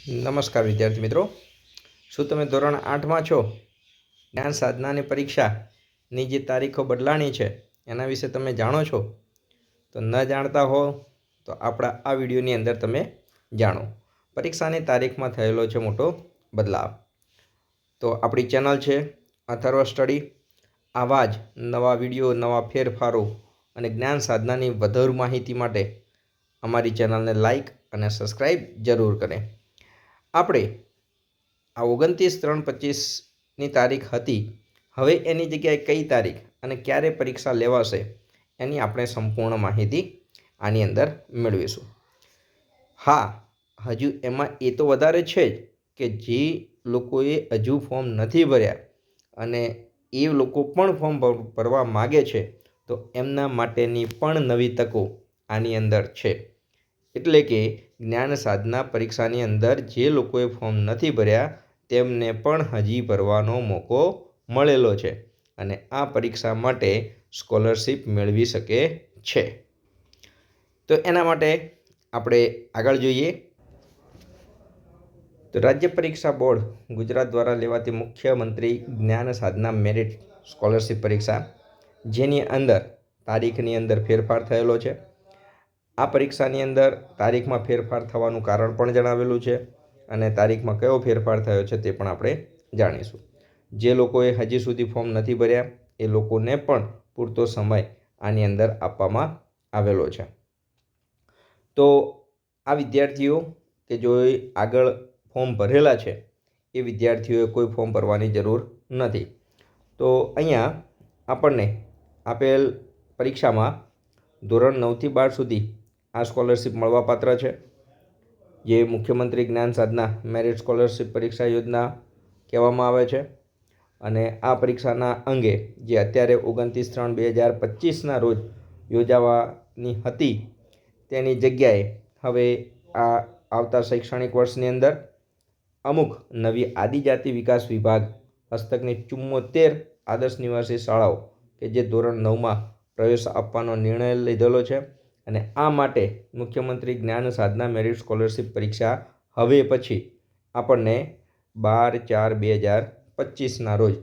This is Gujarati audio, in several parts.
નમસ્કાર વિદ્યાર્થી મિત્રો, શું તમે ધોરણ 8માં છો? જ્ઞાન સાધનાની પરીક્ષાની જે તારીખો બદલાણી છે એના વિશે તમે જાણો છો? તો ન જાણતા હો તો આપણા આ વિડીયોની અંદર તમે જાણો. પરીક્ષાની તારીખમાં થયેલો છે મોટો બદલાવ. તો આપણી ચેનલ છે અથર્વ સ્ટડી. આવા જ નવા વિડીયો, નવા ફેરફારો અને જ્ઞાન સાધનાની વધુ માહિતી માટે અમારી ચેનલને લાઈક અને સબસ્ક્રાઈબ જરૂર કરે. આપણે આ 29/3/25ની તારીખ હતી, હવે એની જગ્યાએ કઈ તારીખ અને ક્યારે પરીક્ષા લેવાશે એની આપણે સંપૂર્ણ માહિતી આની અંદર મેળવીશું. હા, હજુ એમાં એ તો વધારે છે જ કે જે લોકોએ હજુ ફોર્મ નથી ભર્યા અને એ લોકો પણ ફોર્મ ભરવા માગે છે તો એમના માટેની પણ નવી તકો આની અંદર છે. એટલે કે જ્ઞાન સાધના પરીક્ષાની અંદર જે લોકોએ ફોર્મ નથી ભર્યા તેમને પણ હજી ભરવાનો મોકો મળેલો છે અને આ પરીક્ષા માટે સ્કોલરશિપ મેળવી શકે છે. તો એના માટે આપણે આગળ જોઈએ. તો રાજ્ય પરીક્ષા બોર્ડ ગુજરાત દ્વારા લેવાતી મુખ્યમંત્રી જ્ઞાન સાધના મેરિટ સ્કોલરશિપ પરીક્ષા, જેની અંદર તારીખની અંદર ફેરફાર થયેલો છે. આ પરીક્ષાની અંદર તારીખમાં ફેરફાર થવાનું કારણ પણ જણાવેલું છે અને તારીખમાં કયો ફેરફાર થયો છે તે પણ આપણે જાણીશું. જે લોકોએ હજી સુધી ફોર્મ નથી ભર્યા એ લોકોને પણ પૂરતો સમય આની અંદર આપવામાં આવેલો છે. તો આ વિદ્યાર્થીઓ કે જો આગળ ફોર્મ ભરેલા છે એ વિદ્યાર્થીઓએ કોઈ ફોર્મ ભરવાની જરૂર નથી. તો અહીંયા આપણને આપેલ પરીક્ષામાં ધોરણ 9થી 12 સુધી આ સ્કોલરશિપ મળવાપાત્ર છે, જે મુખ્યમંત્રી જ્ઞાન સાધના મેરિટ સ્કોલરશિપ પરીક્ષા યોજના કહેવામાં આવે છે. અને આ પરીક્ષાના અંગે જે અત્યારે 29/3/2025ના રોજ યોજાવાની હતી તેની જગ્યાએ હવે આ આવતા શૈક્ષણિક વર્ષની અંદર અમુક નવી આદિજાતિ વિકાસ વિભાગ હસ્તકની 74 આદર્શ નિવાસી શાળાઓ કે જે ધોરણ 9માં પ્રવેશ આપવાનો નિર્ણય લીધેલો છે અને આ માટે મુખ્યમંત્રી જ્ઞાન સાધના મેરિટ સ્કોલરશિપ પરીક્ષા હવે પછી આપણને 12/4/2025ના રોજ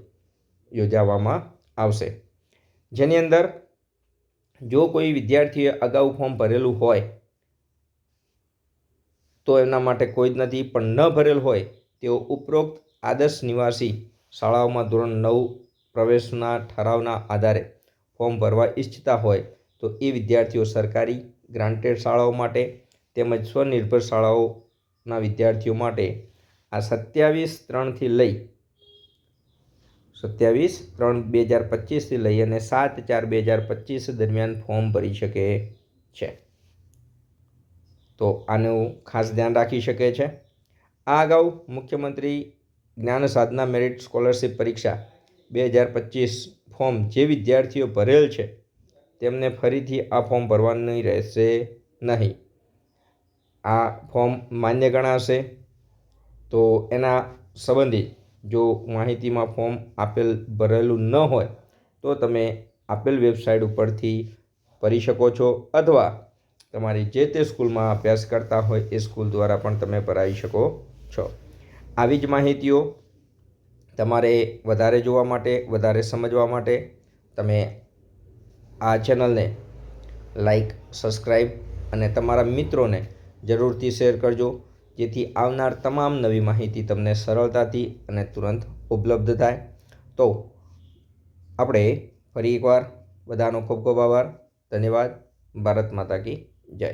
યોજવામાં આવશે. જેની અંદર જો કોઈ વિદ્યાર્થીએ અગાઉ ફોર્મ ભરેલું હોય તો એના માટે કોઈ જ નથી, પણ ન ભરેલ હોય તેઓ ઉપરોક્ત આદર્શ નિવાસી શાળાઓમાં ધોરણ 9 પ્રવેશના ઠરાવના આધારે ફોર્મ ભરવા ઈચ્છતા હોય તો એ વિદ્યાર્થીઓ સરકારી ગ્રાન્ટેડ શાળાઓ માટે તેમજ સ્વનિર્ભર શાળાઓના વિદ્યાર્થીઓ માટે આ 27/3થી લઈ 27/3/2025થી લઈ અને 7/4/2025 દરમિયાન ફોર્મ ભરી શકે છે. તો આનું ખાસ ધ્યાન રાખી શકે છે. આ અગાઉ મુખ્યમંત્રી જ્ઞાન સાધના મેરિટ સ્કોલરશિપ પરીક્ષા 2025 ફોર્મ જે વિદ્યાર્થીઓ ભરેલ છે તેમને ફરીથી આ ફોર્મ ભરવાનું રહેશે નહીં. આ ફોર્મ માન્ય ગણાશે. તો એના સંબંધિત જો માહિતીમાં ફોર્મ આપેલ ભરેલું ન હોય તો તમે આપેલ વેબસાઇટ ઉપરથી ભરી શકો છો અથવા તમારી જે તે સ્કૂલમાં અભ્યાસ કરતા હોય એ સ્કૂલ દ્વારા પણ તમે ભરાવી શકો છો. આવી જ માહિતીઓ તમારે વધારે જોવા માટે, વધારે સમજવા માટે તમે આ ચેનલને લાઈક, સબસ્ક્રાઈબ અને તમારા મિત્રોને જરૂરથી શેર કરજો, જેથી આવનાર તમામ નવી માહિતી તમને સરળતાથી અને તુરંત ઉપલબ્ધ થાય. તો આપણે ફરી એકવાર બધાનો ખૂબ ખૂબ આભાર. ધન્યવાદ. ભારત માતા કી જય.